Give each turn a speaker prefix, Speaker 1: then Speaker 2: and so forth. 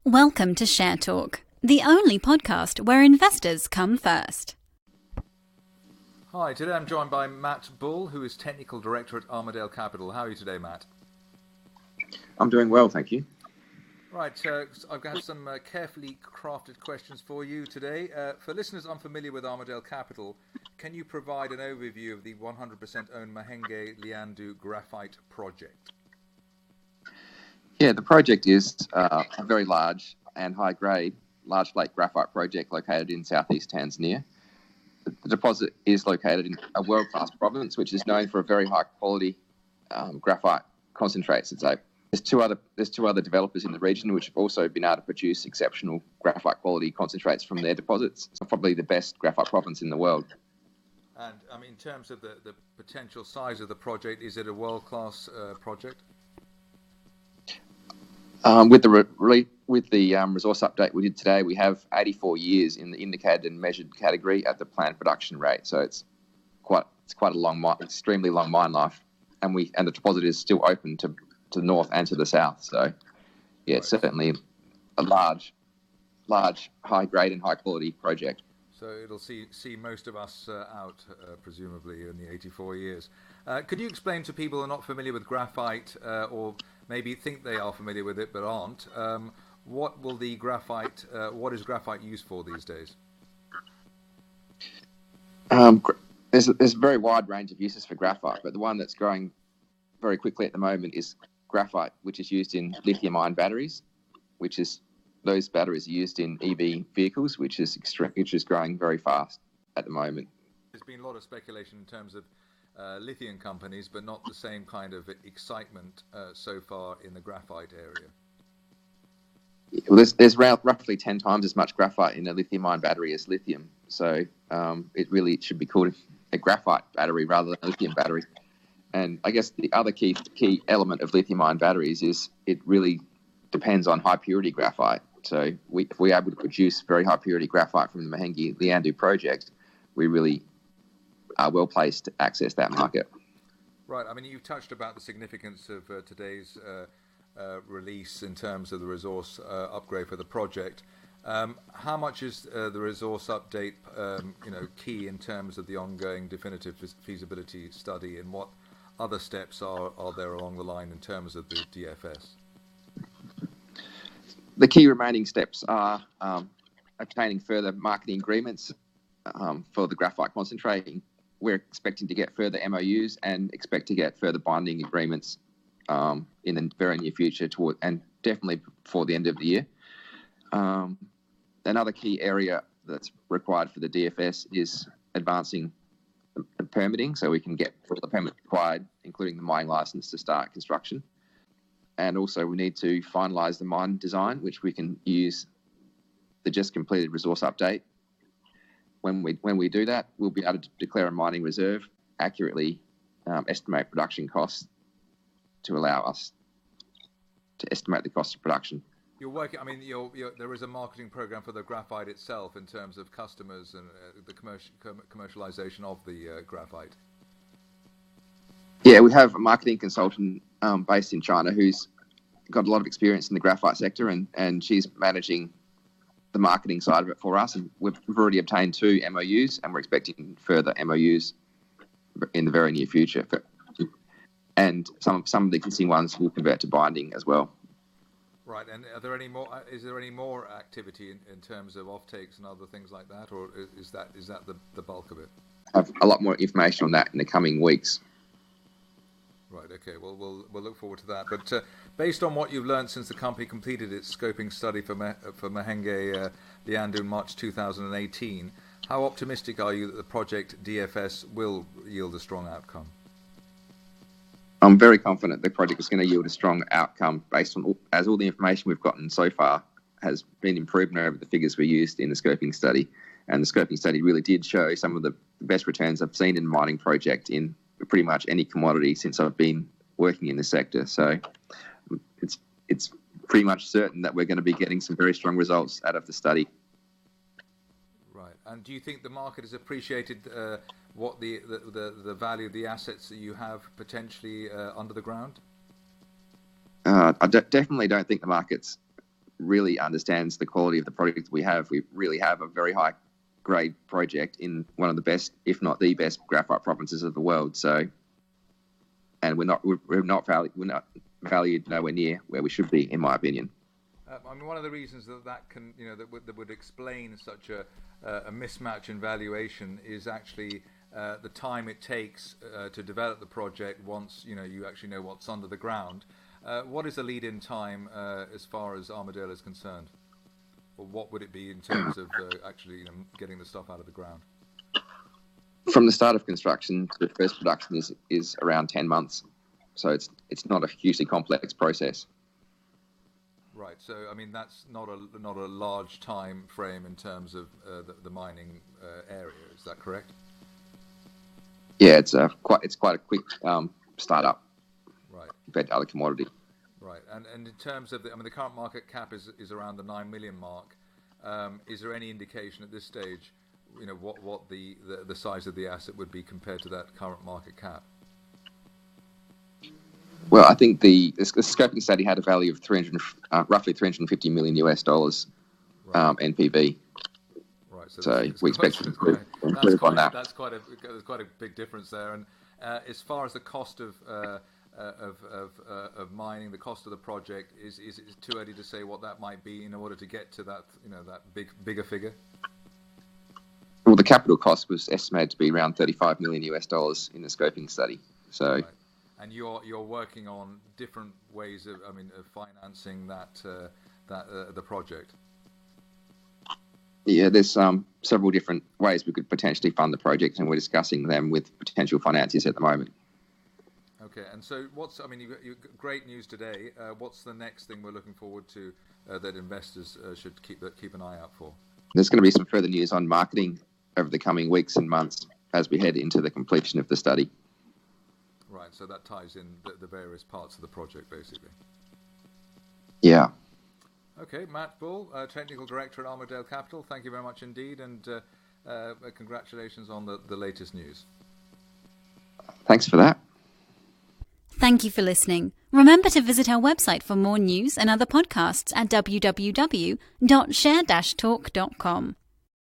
Speaker 1: Welcome to Share Talk, the only podcast where investors come first.
Speaker 2: Hi, today I'm joined by Matt Bull, who is Technical Director at Armadale Capital. How are you today, Matt?
Speaker 3: I'm doing well, thank you.
Speaker 2: Right, I've got some carefully crafted questions for you today. For listeners unfamiliar with Armadale Capital, can you provide an overview of the 100% owned Mahenge Liandu Graphite Project?
Speaker 3: Yeah, the project is a very large and high-grade large flake graphite project located in southeast Tanzania. The deposit is located in a world-class province, which is known for a very high-quality graphite concentrates. There's two other developers in the region which have also been able to produce exceptional graphite quality concentrates from their deposits. It's probably the best graphite province in the world.
Speaker 2: And in terms of the potential size of the project, is it a world-class project?
Speaker 3: With the resource update we did today, we have 84 years in the indicated and measured category at the planned production rate. So it's quite a long, extremely long mine life, and the deposit is still open to the north and to the south. So yeah, it's certainly a large, high grade and high quality project.
Speaker 2: So it'll see most of us out, presumably, in the 84 years. Could you explain to people who are not familiar with graphite, or maybe think they are familiar with it but aren't, what is graphite used for these days?
Speaker 3: There's a very wide range of uses for graphite, but the one that's growing very quickly at the moment is graphite, which is used in lithium ion batteries, those batteries are used in EV vehicles, which is growing very fast at the moment.
Speaker 2: There's been a lot of speculation in terms of lithium companies, but not the same kind of excitement so far in the graphite area.
Speaker 3: Well, there's roughly 10 times as much graphite in a lithium ion battery as lithium, so it should be called a graphite battery rather than a lithium battery. And I guess the other key element of lithium ion batteries is it really depends on high purity graphite. So if we're able to produce very high purity graphite from the Mahenge Liandu project, we really are well placed to access that market.
Speaker 2: Right. I mean, you touched about the significance of today's release in terms of the resource upgrade for the project. How much is the resource update, key in terms of the ongoing definitive feasibility study, and what other steps are there along the line in terms of the DFS?
Speaker 3: The key remaining steps are obtaining further marketing agreements for the graphite concentrate. We're expecting to get further MOUs and expect to get further binding agreements in the very near future, and definitely before the end of the year. Another key area that's required for the DFS is advancing the permitting, so we can get all the permits required, including the mining license, to start construction. And also we need to finalise the mine design, which we can use the just completed resource update. When we do that, we'll be able to declare a mining reserve, accurately estimate production costs to allow us to estimate the cost of production.
Speaker 2: You're working. I mean, there is a marketing program for the graphite itself in terms of customers and the commercialization of the graphite.
Speaker 3: Yeah, we have a marketing consultant based in China who's got a lot of experience in the graphite sector, and she's managing the marketing side of it for us. And we've already obtained 2 MOUs, and we're expecting further MOUs in the very near future. And some of the existing ones will convert to binding as well.
Speaker 2: Right, and are there any more? Is there any more activity in terms of offtakes and other things like that, or is that the bulk of it?
Speaker 3: I have a lot more information on that in the coming weeks.
Speaker 2: Right. Okay. Well, we'll look forward to that. But based on what you've learned since the company completed its scoping study for Mahenge Liandu in March 2018, how optimistic are you that the project DFS will yield a strong outcome?
Speaker 3: I'm very confident the project is going to yield a strong outcome based on all the information we've gotten so far has been improvement over the figures we used in the scoping study. And the scoping study really did show some of the best returns I've seen in a mining project in pretty much any commodity since I've been working in the sector. So it's pretty much certain that we're going to be getting some very strong results out of the study.
Speaker 2: Right. And do you think the market has appreciated what the value of the assets that you have potentially under the ground?
Speaker 3: I definitely don't think the market's really understands the quality of the product we have. We really have a very high grade project in one of the best, if not the best, graphite provinces of the world. So, and we're not valued nowhere near where we should be, in my opinion.
Speaker 2: I mean, one of the reasons that can, that would explain such a mismatch in valuation is actually the time it takes to develop the project once you actually know what's under the ground. What is the lead-in time as far as Armadale is concerned? Or what would it be in terms of actually getting the stuff out of the ground?
Speaker 3: From the start of construction to the first production is around 10 months. So it's not a hugely complex process.
Speaker 2: Right. So I mean that's not a large time frame in terms of the mining area. Is that correct?
Speaker 3: Yeah, it's quite a quick startup.
Speaker 2: Right.
Speaker 3: Compared to other commodity.
Speaker 2: Right. And in terms of the current market cap is around the 9 million mark. Is there any indication at this stage, what the size of the asset would be compared to that current market cap?
Speaker 3: Well, I think the scoping study had a value of roughly $350 million US dollars,
Speaker 2: right.
Speaker 3: NPV.
Speaker 2: Right.
Speaker 3: So we expect to improve on that.
Speaker 2: There's quite a big difference there. And as far as the cost of mining, the cost of the project, is it too early to say what that might be in order to get to that that bigger figure?
Speaker 3: Well, the capital cost was estimated to be around $35 million US dollars in the scoping study. So.
Speaker 2: Right. And you're working on different ways of financing the project.
Speaker 3: Yeah, there's several different ways we could potentially fund the project, and we're discussing them with potential financiers at the moment.
Speaker 2: Okay, and so you got great news today. What's the next thing we're looking forward to that investors should keep an eye out for?
Speaker 3: There's going to be some further news on marketing over the coming weeks and months as we head into the completion of the study.
Speaker 2: Right, so that ties in the various parts of the project, basically.
Speaker 3: Yeah.
Speaker 2: Okay, Matt Bull, Technical Director at Armadale Capital, thank you very much indeed, and congratulations on the latest news.
Speaker 3: Thanks for that.
Speaker 1: Thank you for listening. Remember to visit our website for more news and other podcasts at www.share-talk.com.